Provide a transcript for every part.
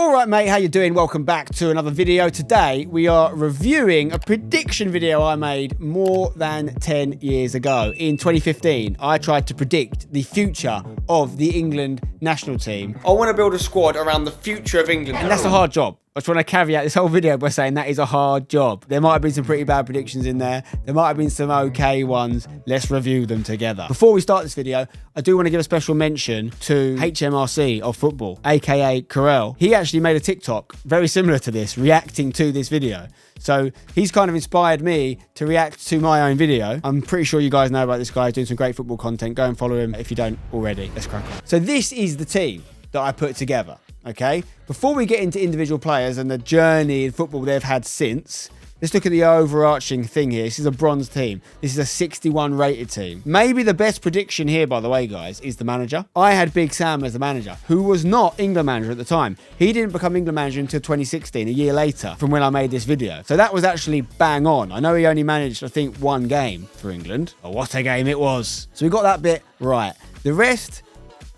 All right, mate, how you doing? Welcome back to another video. Today, we are reviewing a prediction video I made more than 10 years ago. In 2015, I tried to predict the future of the England national team. I want to build a squad around the future of England. And that's a hard job. I just want to caveat this whole video by saying that is a hard job. There might have been some pretty bad predictions in there. There might have been some okay ones. Let's review them together. Before we start this video, I do want to give a special mention to HMRC of football, aka Carell. He actually made a TikTok very similar to this, reacting to this video. So he's kind of inspired me to react to my own video. I'm pretty sure you guys know about this guy. He's doing some great football content. Go and follow him if you don't already. Let's crack on. So this is the team that I put together. Okay, before we get into individual players and the journey in football they've had since, let's look at the overarching thing here. This is a bronze team. This is a 61 rated team. Maybe the best prediction here, by the way, guys, is the manager. I had Big Sam as the manager, who was not England manager at the time. He didn't become England manager until 2016, a year later from when I made this video. So that was actually bang on. I know he only managed, I think, one game for England. Oh, what a game it was. So we got that bit right. The rest,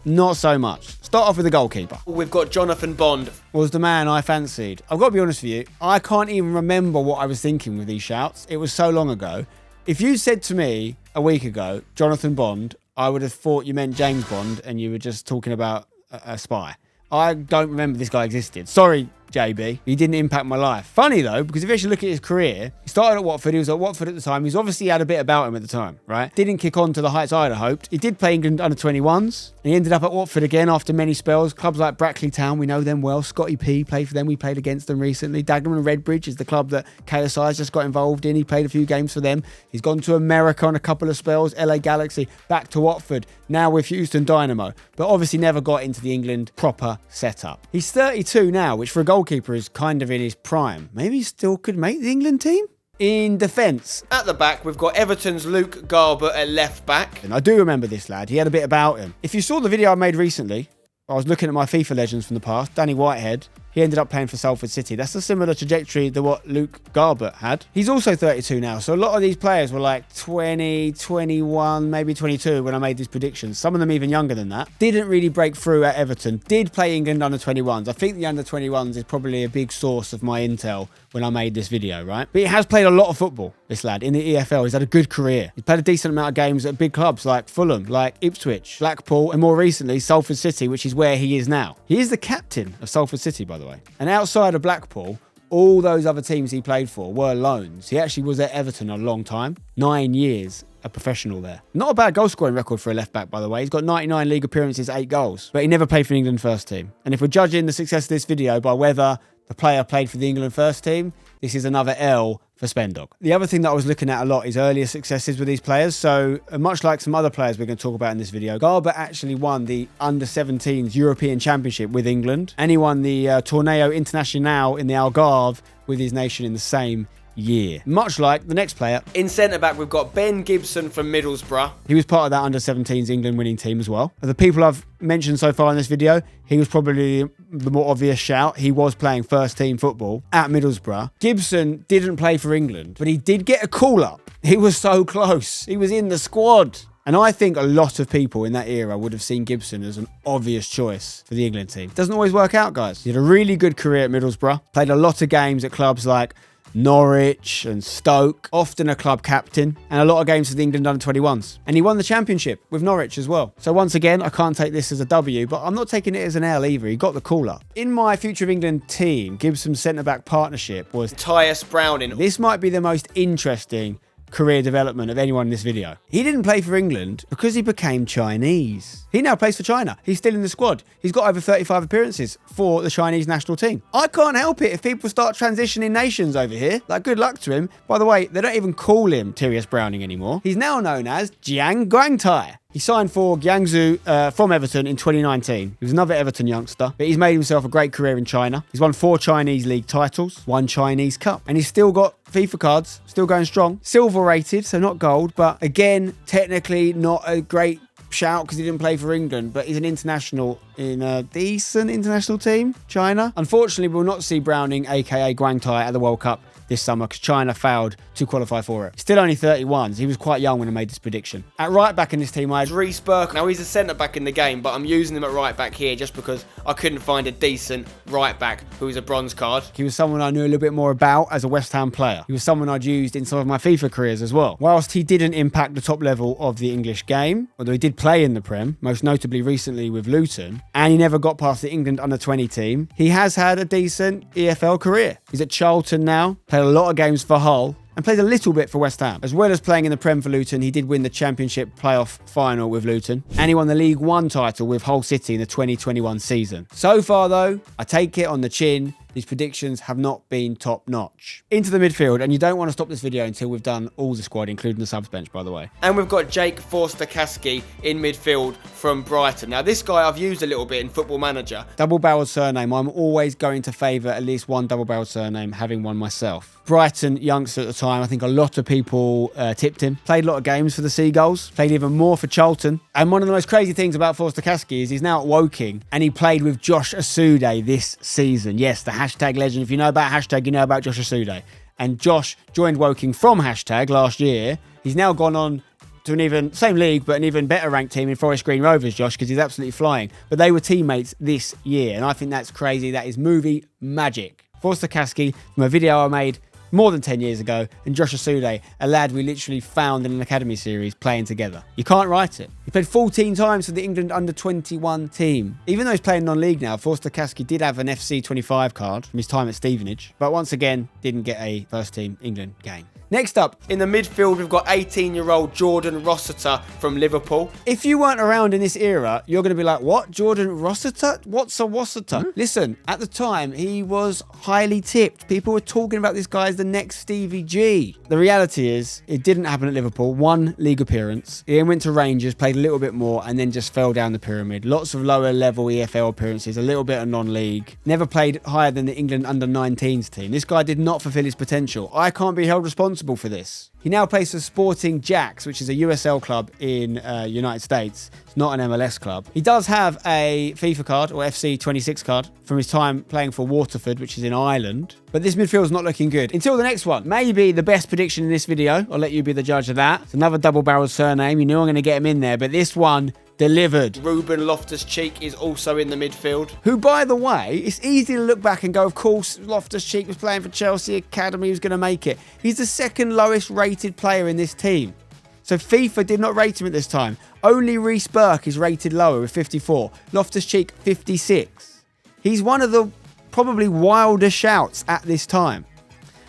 not so much. Start off with the goalkeeper. We've got Jonathan Bond. Was the man I fancied. I've got to be honest with you, I can't even remember what I was thinking with these shouts. It was so long ago. If you said to me a week ago, Jonathan Bond, I would have thought you meant James Bond and you were just talking about a spy. I don't remember this guy existed. Sorry, JB. He didn't impact my life. Funny though, because if you actually look at his career, he started at Watford. He was at Watford at the time. He's obviously had a bit about him at the time, right? Didn't kick on to the heights I'd have hoped. He did play England under 21s. And he ended up at Watford again after many spells. Clubs like Brackley Town, we know them well. Scotty P played for them. We played against them recently. Dagenham and Redbridge is the club that KSI's just got involved in. He played a few games for them. He's gone to America on a couple of spells. LA Galaxy, back to Watford. Now with Houston Dynamo. But obviously never got into the England proper setup. He's 32 now, which for a goalkeeper is kind of in his prime. Maybe he still could make the England team? In defence, at the back, we've got Everton's Luke Garbutt at left back. And I do remember this lad. He had a bit about him. If you saw the video I made recently, I was looking at my FIFA legends from the past. Danny Whitehead, he ended up playing for Salford City. That's a similar trajectory to what Luke Garbutt had. He's also 32 now. So a lot of these players were like 20, 21, maybe 22 when I made these predictions. Some of them even younger than that. Didn't really break through at Everton. Did play England under 21s. I think the under 21s is probably a big source of my intel when I made this video, right? But he has played a lot of football, this lad, in the EFL. He's had a good career. He's played a decent amount of games at big clubs like Fulham, like Ipswich, Blackpool, and more recently, Salford City, which is where he is now. He is the captain of Salford City, by the way. And outside of Blackpool, all those other teams he played for were loans. He actually was at Everton a long time, 9 years. A professional there. Not a bad goal scoring record for a left back, by the way. He's got 99 league appearances, 8 goals. But he never played for the England first team. And if we're judging the success of this video by whether the player played for the England first team, this is another L for Spendog. The other thing that I was looking at a lot is earlier successes with these players. So much like some other players we're going to talk about in this video, Garbutt actually won the under-17s European Championship with England. And he won the Torneo Internacional in the Algarve with his nation in the same year. Much like the next player. In centre-back, we've got Ben Gibson from Middlesbrough. He was part of that under-17s England winning team as well. Of the people I've mentioned so far in this video, he was probably the more obvious shout. He was playing first-team football at Middlesbrough. Gibson didn't play for England, but he did get a call-up. He was so close. He was in the squad. And I think a lot of people in that era would have seen Gibson as an obvious choice for the England team. Doesn't always work out, guys. He had a really good career at Middlesbrough. Played a lot of games at clubs like Norwich and Stoke, often a club captain, and a lot of games for the England under-21s. And he won the championship with Norwich as well. So once again, I can't take this as a W, but I'm not taking it as an L either. He got the call-up. In my future of England team, Gibson's centre-back partnership was Tyus Browning. This might be the most interesting career development of anyone in this video. He didn't play for England because he became Chinese. He now plays for China. He's still in the squad. He's got over 35 appearances for the Chinese national team. I can't help it if people start transitioning nations over here. Like, good luck to him. By the way, they don't even call him Tyus Browning anymore. He's now known as Jiang Guangtai. He signed for Guangzhou from Everton in 2019. He was another Everton youngster, but he's made himself a great career in China. He's won 4 Chinese league titles, 1 Chinese cup, and he's still got FIFA cards, still going strong. Silver rated, so not gold, but again, technically not a great shout because he didn't play for England, but he's an international in a decent international team, China. Unfortunately, we'll not see Browning, aka Guangtai, at the World Cup this summer because China failed to qualify for it. Still only 31, so he was quite young when I made this prediction. At right back in this team, I had Reece Burke. Now, he's a centre-back in the game, but I'm using him at right back here just because I couldn't find a decent right back who was a bronze card. He was someone I knew a little bit more about as a West Ham player. He was someone I'd used in some of my FIFA careers as well. Whilst he didn't impact the top level of the English game, although he did play in the Prem, most notably recently with Luton, and he never got past the England under-20 team, he has had a decent EFL career. He's at Charlton now, played a lot of games for Hull, and played a little bit for West Ham. As well as playing in the Prem for Luton, he did win the Championship playoff final with Luton, and he won the League One title with Hull City in the 2021 season. So far though, I take it on the chin, these predictions have not been top-notch. Into the midfield, and you don't want to stop this video until we've done all the squad, including the subs bench, by the way. And we've got Jake Forster-Caskey in midfield from Brighton. Now, this guy I've used a little bit in Football Manager. Double-barreled surname. I'm always going to favour at least one double-barreled surname, having one myself. Brighton youngster at the time. I think a lot of people tipped him. Played a lot of games for the Seagulls. Played even more for Charlton. And one of the most crazy things about Forster-Caskey is he's now at Woking, and he played with Josh Asude this season. Yes, the hashtag legend. If you know about hashtag, you know about Josh Asude. And Josh joined Woking from hashtag last year. He's now gone on to an even, same league, but an even better ranked team in Forest Green Rovers, Josh, because he's absolutely flying. But they were teammates this year, and I think that's crazy. That is movie magic. Forster-Caskey, from a video I made more than 10 years ago, and Josh Asude, a lad we literally found in an academy series playing together. You can't write it. He played 14 times for the England under-21 team. Even though he's playing non-league now, Forster-Caskey did have an FC 25 card from his time at Stevenage, but once again, didn't get a first-team England game. Next up, in the midfield, we've got 18-year-old Jordan Rossiter from Liverpool. If you weren't around in this era, you're going to be like, what? Jordan Rossiter? What's a Rossiter? Listen, at the time, he was highly tipped. People were talking about this guy as the next Stevie G. The reality is, it didn't happen at Liverpool. One league appearance. He then went to Rangers, played a little bit more, and then just fell down the pyramid. Lots of lower-level EFL appearances, a little bit of non-league. Never played higher than the England under-19s team. This guy did not fulfill his potential. I can't be held responsible for this. He now plays for Sporting Jacks, which is a USL club in United States. It's not an MLS club. He does have a FIFA card or FC 26 card from his time playing for Waterford, which is in Ireland. But this midfield's not looking good. Until the next one. Maybe the best prediction in this video. I'll let you be the judge of that. It's another double-barreled surname. You knew I'm going to get him in there, but this one delivered. Ruben Loftus-Cheek is also in the midfield. Who, by the way, it's easy to look back and go, of course, Loftus-Cheek was playing for Chelsea Academy, he was going to make it. He's the second lowest rated player in this team. So FIFA did not rate him at this time. Only Reece Burke is rated lower with 54. Loftus-Cheek, 56. He's one of the probably wilder shouts at this time.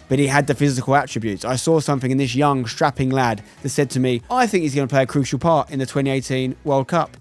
But he had the physical attributes. I saw something in this young, strapping lad that said to me, I think he's going to play a crucial part in the 2018 World Cup,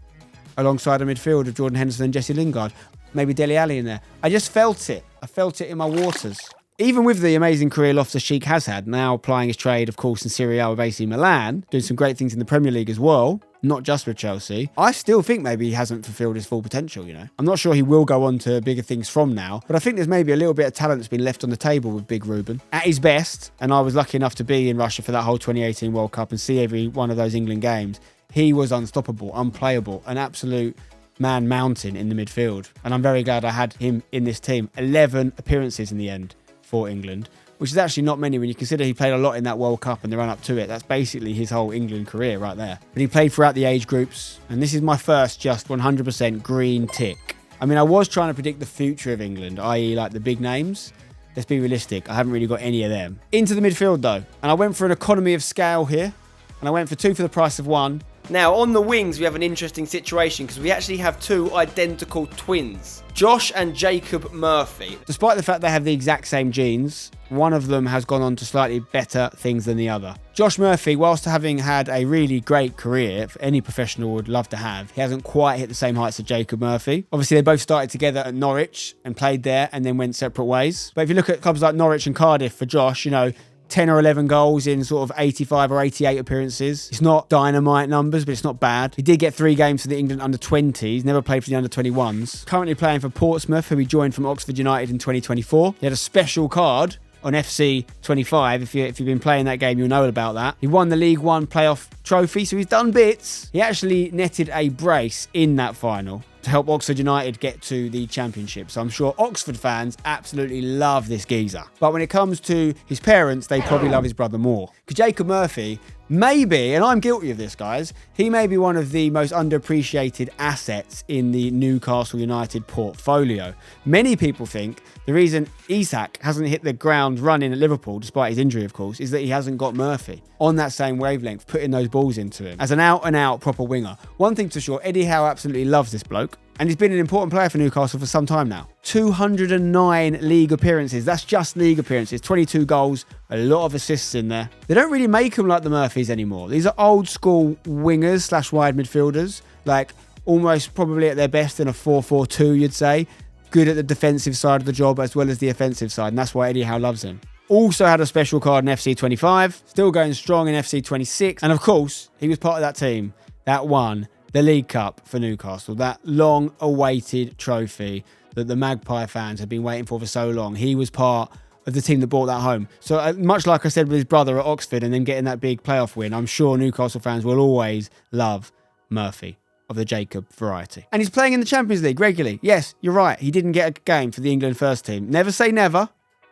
alongside a midfield of Jordan Henderson and Jesse Lingard. Maybe Dele Alli in there. I just felt it. I felt it in my waters. Even with the amazing career Loftus-Cheek has had, now plying his trade, of course, in Serie A with AC Milan, doing some great things in the Premier League as well, not just with Chelsea, I still think maybe he hasn't fulfilled his full potential, you know. I'm not sure he will go on to bigger things from now, but I think there's maybe a little bit of talent that's been left on the table with Big Ruben. At his best, and I was lucky enough to be in Russia for that whole 2018 World Cup and see every one of those England games, he was unstoppable, unplayable, an absolute man mountain in the midfield. And I'm very glad I had him in this team. 11 appearances in the end for England, which is actually not many when you consider he played a lot in that World Cup and the run-up to it. That's basically his whole England career right there. But he played throughout the age groups, and this is my first just 100% green tick. I mean, I was trying to predict the future of England, i.e. like the big names. Let's be realistic, I haven't really got any of them. Into the midfield though, and I went for an economy of scale here, and I went for 2 for the price of 1. Now, on the wings, we have an interesting situation because we actually have 2 identical twins, Josh and Jacob Murphy. Despite the fact they have the exact same genes, one of them has gone on to slightly better things than the other. Josh Murphy, whilst having had a really great career, any professional would love to have, he hasn't quite hit the same heights as Jacob Murphy. Obviously, they both started together at Norwich and played there and then went separate ways. But if you look at clubs like Norwich and Cardiff for Josh, you know, 10 or 11 goals in sort of 85 or 88 appearances. It's not dynamite numbers, but it's not bad. He did get 3 games for the England under-20s, never played for the under-21s. Currently playing for Portsmouth, who he joined from Oxford United in 2024. He had a special card on FC 25. If you've been playing that game, you'll know about that. He won the League One playoff trophy, so he's done bits. He actually netted a brace in that final. to help Oxford United get to the Championship. So I'm sure Oxford fans absolutely love this geezer. But when it comes to his parents, they probably love his brother more. Because Jacob Murphy, maybe, and I'm guilty of this, guys, he may be one of the most underappreciated assets in the Newcastle United portfolio. Many people think the reason Isak hasn't hit the ground running at Liverpool, despite his injury, of course, is that he hasn't got Murphy on that same wavelength, putting those balls into him as an out-and-out proper winger. One thing's for sure, Eddie Howe absolutely loves this bloke, and he's been an important player for Newcastle for some time now. 209 league appearances. That's just league appearances. 22 goals, a lot of assists in there. They don't really make them like the Murphys anymore. These are old school wingers / wide midfielders, like almost probably at their best in a 4-4-2, you'd say. Good at the defensive side of the job as well as the offensive side, and that's why Eddie Howe loves him. Also had a special card in FC 25, still going strong in FC 26, and of course, he was part of that team that won the League Cup for Newcastle, that long-awaited trophy that the Magpie fans have been waiting for so long. He was part of the team that brought that home. So much like I said with his brother at Oxford and then getting that big playoff win, I'm sure Newcastle fans will always love Murphy of the Jacob variety. And he's playing in the Champions League regularly. Yes, you're right. He didn't get a game for the England first team. Never say never.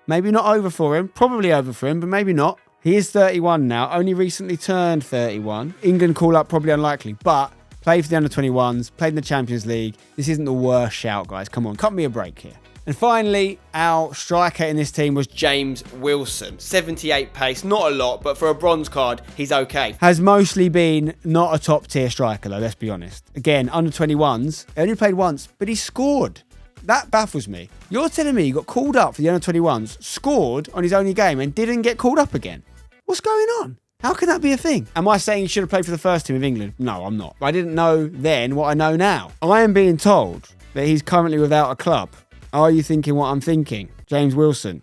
Maybe not over for him. Probably over for him, but maybe not. He is 31 now. Only recently turned 31. England call-up probably unlikely, but played for the under-21s, played in the Champions League. This isn't the worst shout, guys. Come on, cut me a break here. And finally, our striker in this team was James Wilson. 78 pace, not a lot, but for a bronze card, he's okay. Has mostly been not a top-tier striker, though, let's be honest. Again, under-21s, only played once, but he scored. That baffles me. You're telling me he got called up for the under-21s, scored on his only game, and didn't get called up again? What's going on? How can that be a thing? Am I saying he should have played for the first team of England? No, I'm not. I didn't know then what I know now. I am being told that he's currently without a club. Are you thinking what I'm thinking? James Wilson,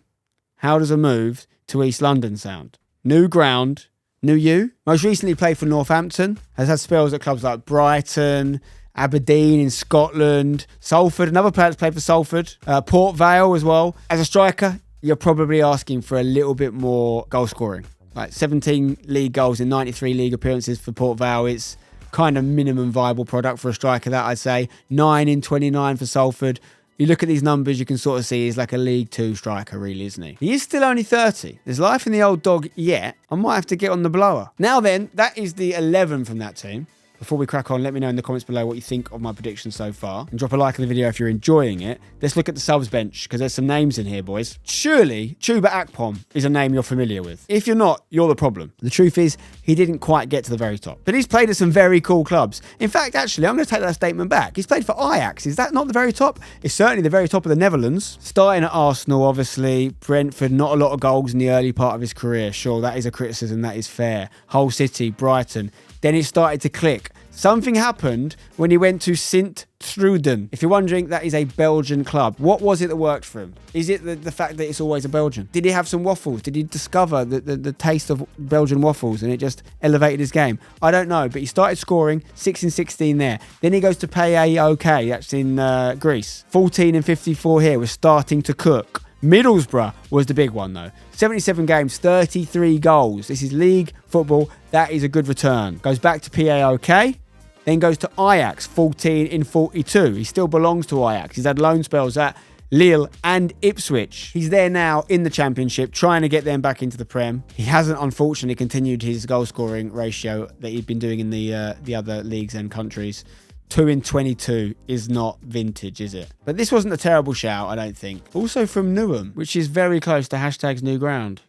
how does a move to East London sound? New ground, new you? Most recently played for Northampton, has had spells at clubs like Brighton, Aberdeen in Scotland, Salford, another player that's played for Salford, Port Vale as well. As a striker, you're probably asking for a little bit more goal scoring. Like 17 league goals in 93 league appearances for Port Vale. It's kind of minimum viable product for a striker, that I'd say. 9 in 29 for Salford. You look at these numbers, you can sort of see he's like a League 2 striker, really, isn't he? He is still only 30. There's life in the old dog yet. I might have to get on the blower. Now then, that is the 11 from that team. Before we crack on, let me know in the comments below what you think of my predictions so far. And drop a like on the video if you're enjoying it. Let's look at the subs bench, because there's some names in here, boys. Surely, Chuba Akpom is a name you're familiar with. If you're not, you're the problem. The truth is, he didn't quite get to the very top. But he's played at some very cool clubs. In fact, actually, I'm going to take that statement back. He's played for Ajax. Is that not the very top? It's certainly the very top of the Netherlands. Starting at Arsenal, obviously. Brentford, not a lot of goals in the early part of his career. Sure, that is a criticism. That is fair. Hull City, Brighton. Then it started to click. Something happened when he went to Sint-Truiden. If you're wondering, that is a Belgian club. What was it that worked for him? Is it the fact that it's always a Belgian? Did he have some waffles? Did he discover the taste of Belgian waffles and it just elevated his game? I don't know, but he started scoring 6 in 16 there. Then he goes to PAOK, that's in Greece. 14 in 54 here, was starting to cook. Middlesbrough was the big one, though. 77 games, 33 goals. This is league football. That is a good return. Goes back to PAOK. Then goes to Ajax, 14 in 42. He still belongs to Ajax. He's had loan spells at Lille and Ipswich. He's there now in the Championship, trying to get them back into the Prem. He hasn't, unfortunately, continued his goal-scoring ratio that he'd been doing in the other leagues and countries. 2 in 22 is not vintage, is it? But this wasn't a terrible shout, I don't think. Also from Newham, which is very close to hashtags new ground.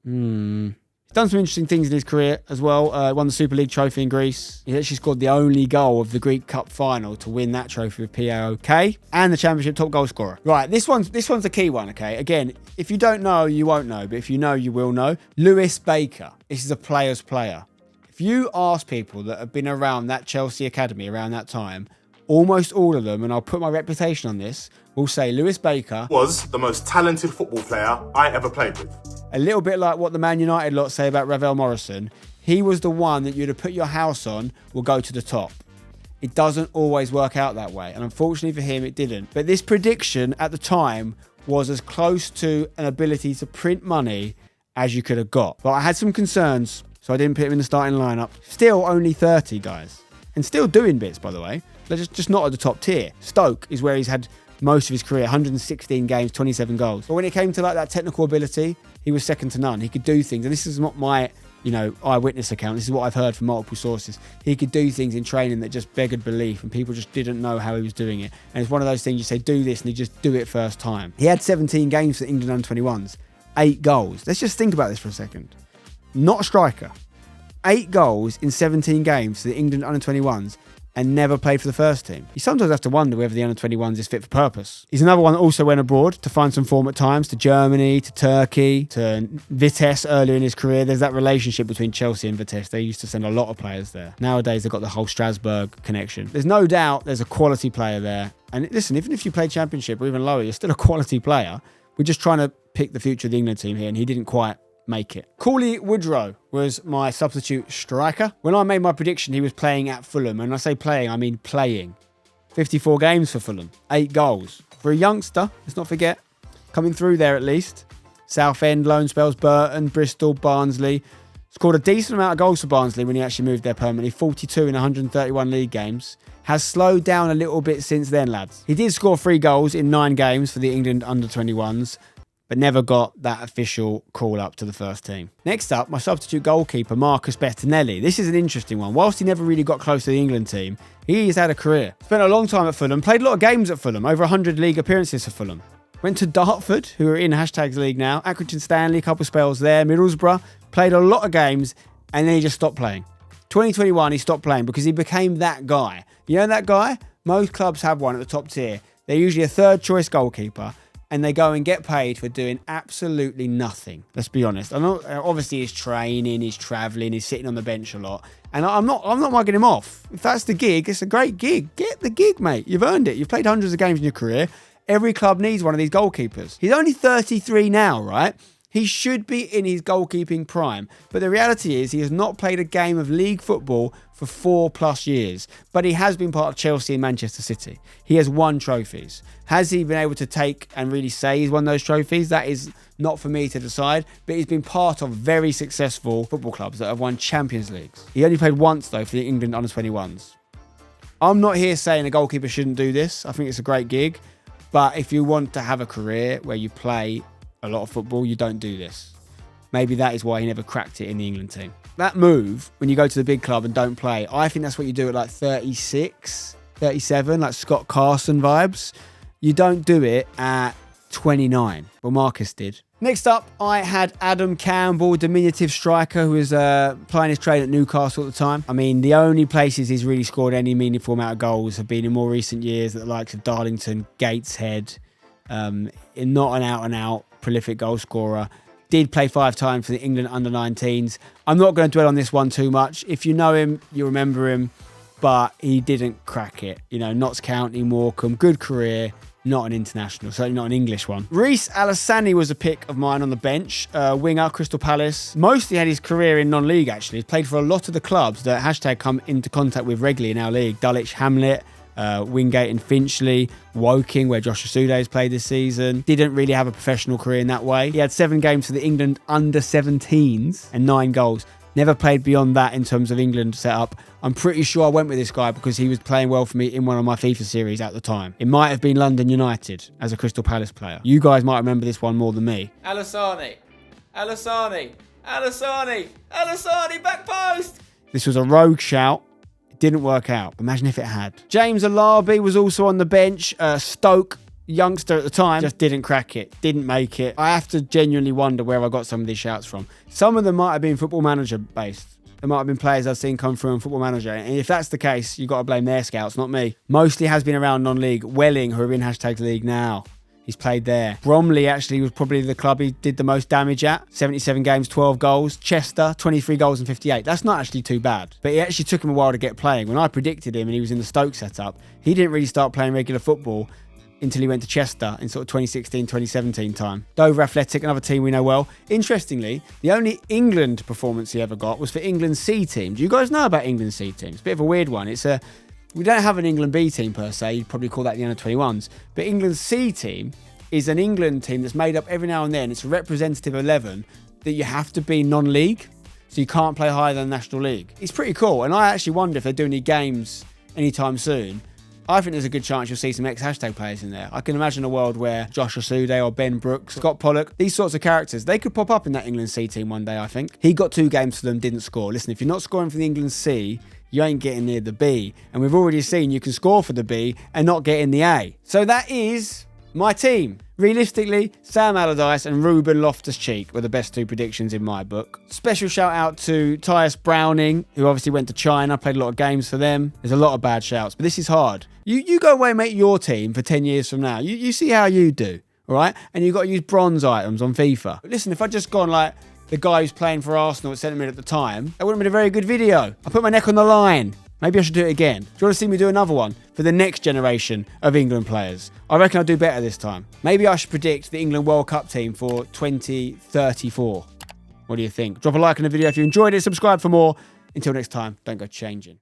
He's done some interesting things in his career as well. Won the Super League trophy in Greece. He actually scored the only goal of the Greek Cup final to win that trophy with PAOK. And the Championship top goal scorer. Right, this one's a key one, okay? Again, if you don't know, you won't know. But if you know, you will know. Lewis Baker. This is a player's player. If you ask people that have been around that Chelsea academy around that time, almost all of them, and I'll put my reputation on this, will say Lewis Baker was the most talented football player I ever played with. A little bit like what the Man United lot say about Ravel Morrison. He was the one that you'd have put your house on will go to the top. It doesn't always work out that way, and unfortunately for him, it didn't. But this prediction at the time was as close to an ability to print money as you could have got. But I had some concerns, so I didn't put him in the starting lineup. Still only 30, guys. And still doing bits, by the way. They're just not at the top tier. Stoke is where he's had most of his career, 116 games, 27 goals. But when it came to like that technical ability, he was second to none. He could do things, and this is not my eyewitness account. This is what I've heard from multiple sources. He could do things in training that just beggared belief, and people just didn't know how he was doing it. And it's one of those things you say, do this, and he just do it first time. He had 17 games for England under-21s, 8 goals. Let's just think about this for a second. Not a striker. 8 goals in 17 games for the England under-21s, and never played for the first team. You sometimes have to wonder whether the under-21s is fit for purpose. He's another one that also went abroad to find some form at times, to Germany, to Turkey, to Vitesse earlier in his career. There's that relationship between Chelsea and Vitesse. They used to send a lot of players there. Nowadays, they've got the whole Strasbourg connection. There's no doubt there's a quality player there. And listen, even if you play Championship or even lower, you're still a quality player. We're just trying to pick the future of the England team here, and he didn't quite make it. Cooley Woodrow was my substitute striker. When I made my prediction, he was playing at Fulham. And I say playing, I mean playing. 54 games for Fulham, 8 goals. For a youngster, let's not forget, coming through there at least. Southend, loan spells, Burton, Bristol, Barnsley. Scored a decent amount of goals for Barnsley when he actually moved there permanently. 42 in 131 league games. Has slowed down a little bit since then, lads. He did score 3 goals in 9 games for the England under-21s, but never got that official call up to the first team. Next up, my substitute goalkeeper, Marcus Bettinelli. This is an interesting one. Whilst he never really got close to the England team, he's had a career. Spent a long time at Fulham, played a lot of games at Fulham, over 100 league appearances for Fulham. Went to Dartford, who are in # league now, Accrington Stanley, a couple of spells there, Middlesbrough, played a lot of games, and then he just stopped playing. 2021, he stopped playing because he became that guy. You know that guy? Most clubs have one at the top tier. They're usually a third choice goalkeeper, and they go and get paid for doing absolutely nothing. Let's be honest. I know, obviously, he's training, he's travelling, he's sitting on the bench a lot. And I'm not mugging him off. If that's the gig, it's a great gig. Get the gig, mate. You've earned it. You've played hundreds of games in your career. Every club needs one of these goalkeepers. He's only 33 now, right? He should be in his goalkeeping prime. But the reality is he has not played a game of league football for 4+ years. But he has been part of Chelsea and Manchester City. He has won trophies. Has he been able to take and really say he's won those trophies? That is not for me to decide. But he's been part of very successful football clubs that have won Champions Leagues. He only played once, though, for the England under-21s. I'm not here saying a goalkeeper shouldn't do this. I think it's a great gig. But if you want to have a career where you play a lot of football, you don't do this. Maybe that is why he never cracked it in the England team. That move, when you go to the big club and don't play, I think that's what you do at like 36, 37, like Scott Carson vibes. You don't do it at 29. Well, Marcus did. Next up, I had Adam Campbell, diminutive striker who was playing his trade at Newcastle at the time. I mean, the only places he's really scored any meaningful amount of goals have been in more recent years at the likes of Darlington, Gateshead. Not an out-and-out prolific goal scorer. Did play 5 times for the England under-19s. I'm not going to dwell on this one too much. If you know him, you remember him, but he didn't crack it. You know, Notts County, Morecambe, good career, not an international, certainly not an English one. Reece Alassani was a pick of mine on the bench. Winger, Crystal Palace. Mostly had his career in non-league, actually. He's played for a lot of the clubs that # come into contact with regularly in our league. Dulwich Hamlet, Wingate and Finchley, Woking, where Josh Asude has played this season. Didn't really have a professional career in that way. He had 7 games for the England under-17s and 9 goals. Never played beyond that in terms of England setup. I'm pretty sure I went with this guy because he was playing well for me in one of my FIFA series at the time. It might have been London United as a Crystal Palace player. You guys might remember this one more than me. Alassani, back post! This was a rogue shout. Didn't work out. Imagine if it had. James Alabi was also on the bench. Stoke, youngster at the time, just didn't crack it. Didn't make it. I have to genuinely wonder where I got some of these shouts from. Some of them might have been Football Manager based. There might have been players I've seen come through on Football Manager. And if that's the case, you've got to blame their scouts, not me. Mostly has been around non-league. Welling, who are in # league now. He's played there. Bromley actually was probably the club he did the most damage at. 77 games, 12 goals. Chester, 23 goals and 58. That's not actually too bad. But it actually took him a while to get playing. When I predicted him and he was in the Stoke setup, he didn't really start playing regular football until he went to Chester in sort of 2016, 2017 time. Dover Athletic, another team we know well. Interestingly, the only England performance he ever got was for England's C team. Do you guys know about England's C team? It's a bit of a weird one. We don't have an England B team per se. You'd probably call that the under-21s. But England's C team is an England team that's made up every now and then. It's a representative 11 that you have to be non-league. So you can't play higher than the National League. It's pretty cool. And I actually wonder if they're doing any games anytime soon I think there's a good chance you'll see some ex-hashtag players in there. I can imagine a world where Josh Osude or Ben Brooks, Scott Pollock, these sorts of characters, they could pop up in that England C team one day, I think. He got 2 games for them, didn't score. Listen, if you're not scoring for the England C, you ain't getting near the B. And we've already seen you can score for the B and not get in the A. So that is my team. Realistically, Sam Allardyce and Ruben Loftus-Cheek were the best 2 predictions in my book. Special shout out to Tyus Browning, who obviously went to China, played a lot of games for them. There's a lot of bad shouts, but this is hard. You go away and make your team for 10 years from now. You see how you do, all right? And you've got to use bronze items on FIFA. But listen, if I'd just gone like the guy who's playing for Arsenal at centre mid at the time, that wouldn't have been a very good video. I put my neck on the line. Maybe I should do it again. Do you want to see me do another one for the next generation of England players? I reckon I'll do better this time. Maybe I should predict the England World Cup team for 2034. What do you think? Drop a like on the video if you enjoyed it. Subscribe for more. Until next time, don't go changing.